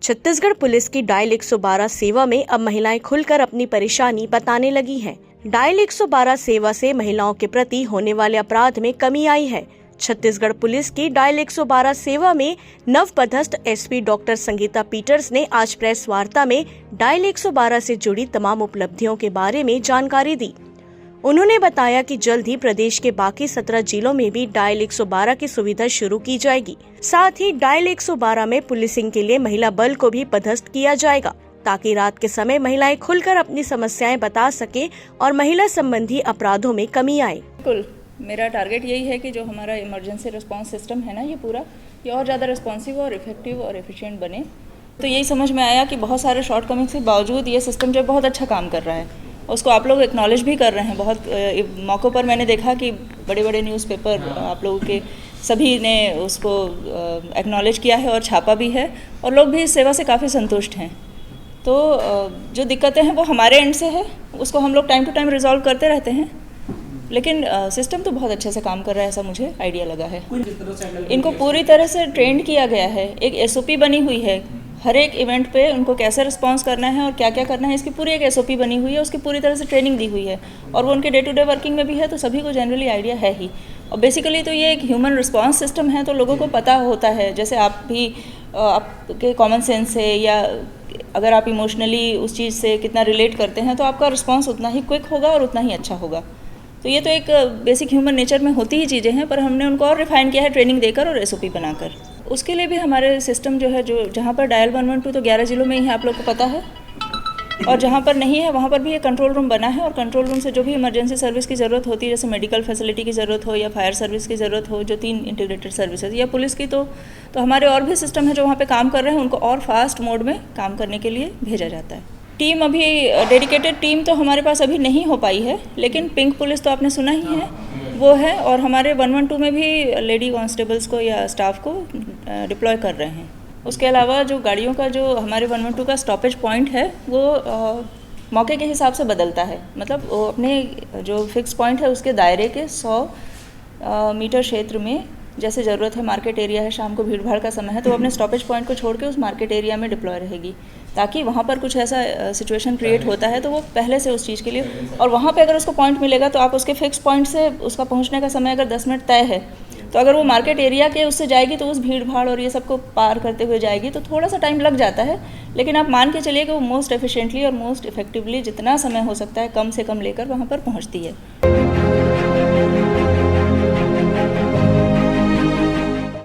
Chhattisgarh police की dial 112 सेवा में अब महिलाएं खुलकर अपनी परेशानी बताने लगी हैं। डायल 112 सेवा से महिलाओं के प्रति होने वाले अपराध में कमी आई है। छत्तीसगढ़ पुलिस की डायल 112 सेवा में नवपदस्थ एसपी डॉक्टर संगीता पीटर्स ने आज प्रेस वार्ता में डायल 112 से जुड़ी तमाम उपलब्धियों के बारे में जानकारी दी। उन्होंने बताया कि जल्द ही प्रदेश के बाकी 17 जिलों में भी डायल 112 की सुविधा शुरू की जाएगी। साथ ही डायल 112 में पुलिसिंग के लिए महिला बल को भी पदस्थ किया जाएगा, ताकि रात के समय महिलाएं खुलकर अपनी समस्याएं बता सके और महिला संबंधी अपराधों में कमी आए। बिल्कुल, मेरा टारगेट यही है कि जो हमारा इमरजेंसी रिस्पांस सिस्टम है ना, ये और ज़्यादा रिस्पॉन्सिव और इफेक्टिव और एफिशिएंट बने। तो यही समझ में आया कि बहुत सारे शॉर्टकमिंग्स के बावजूद ये सिस्टम जो बहुत अच्छा काम कर रहा है, उसको आप लोग एक्नॉलेज भी कर रहे हैं। बहुत मौक़ों पर मैंने देखा कि बड़े बड़े न्यूज़पेपर आप लोगों के सभी ने उसको एक्नॉलेज किया है और छापा भी है, और लोग भी इस सेवा से काफ़ी संतुष्ट हैं। तो जो दिक्कतें हैं वो हमारे एंड से है, उसको हम लोग टाइम टू टाइम रिजॉल्व करते रहते हैं, लेकिन सिस्टम तो बहुत अच्छे से काम कर रहा है, ऐसा मुझे आइडिया लगा है। इनको पूरी तरह से ट्रेंड किया गया है, एक एसओपी बनी हुई है, हर एक इवेंट पे उनको कैसे रिस्पांस करना है और क्या क्या करना है, इसकी पूरी एक एसओपी बनी हुई है, उसकी पूरी तरह से ट्रेनिंग दी हुई है, और वो उनके डे टू डे वर्किंग में भी है, तो सभी को जनरली आइडिया है ही। और बेसिकली तो ये एक ह्यूमन रिस्पांस सिस्टम है, तो लोगों को पता होता है, जैसे आप भी आपके कॉमन सेंस से या अगर आप इमोशनली उस चीज़ से कितना रिलेट करते हैं, तो आपका रिस्पॉन्स उतना ही क्विक होगा और उतना ही अच्छा होगा। तो ये तो एक बेसिक ह्यूमन नेचर में होती ही चीज़ें हैं, पर हमने उनको और रिफाइन किया है ट्रेनिंग देकर और एसओपी बनाकर। उसके लिए भी हमारे सिस्टम जो है, जो जहाँ पर डायल 112 तो 11 जिलों में ही है, आप लोग को पता है, और जहाँ पर नहीं है वहाँ पर भी एक कंट्रोल रूम बना है, और कंट्रोल रूम से जो भी इमरजेंसी सर्विस की ज़रूरत होती है, जैसे मेडिकल फैसिलिटी की ज़रूरत हो या फायर सर्विस की ज़रूरत हो, जो 3 इंटीग्रेटेड सर्विसेज या पुलिस की, तो हमारे और भी सिस्टम है जो वहाँ पे काम कर रहे हैं, उनको और फास्ट मोड में काम करने के लिए भेजा जाता है। टीम अभी डेडिकेटेड टीम तो हमारे पास अभी नहीं हो पाई है, लेकिन पिंक पुलिस तो आपने सुना ही है, वो है, और हमारे 112 में भी लेडी कांस्टेबल्स को या स्टाफ को डिप्लॉय कर रहे हैं। उसके अलावा जो गाड़ियों का जो हमारे 112 का स्टॉपेज पॉइंट है, वो मौके के हिसाब से बदलता है, मतलब वो अपने जो फिक्स पॉइंट है उसके दायरे के 100 मीटर क्षेत्र में, जैसे ज़रूरत है, मार्केट एरिया है, शाम को भीड़ भाड़ का समय है, तो अपने स्टॉपेज पॉइंट को छोड़ के उस मार्केट एरिया में डिप्लॉय रहेगी, ताकि वहाँ पर कुछ ऐसा सिचुएशन क्रिएट होता है तो वो पहले से उस चीज़ के लिए, और वहाँ पे अगर उसको पॉइंट मिलेगा तो आप उसके फिक्स पॉइंट से उसका पहुँचने का समय अगर 10 मिनट तय है, तो अगर वो मार्केट एरिया के उससे जाएगी तो उस भीड़ भाड़ और ये सबको पार करते हुए जाएगी, तो थोड़ा सा टाइम लग जाता है, लेकिन आप मान के चलिए कि वो मोस्ट एफिशिएंटली और मोस्ट इफेक्टिवली जितना समय हो सकता है कम से कम लेकर वहाँ पर पहुँचती है।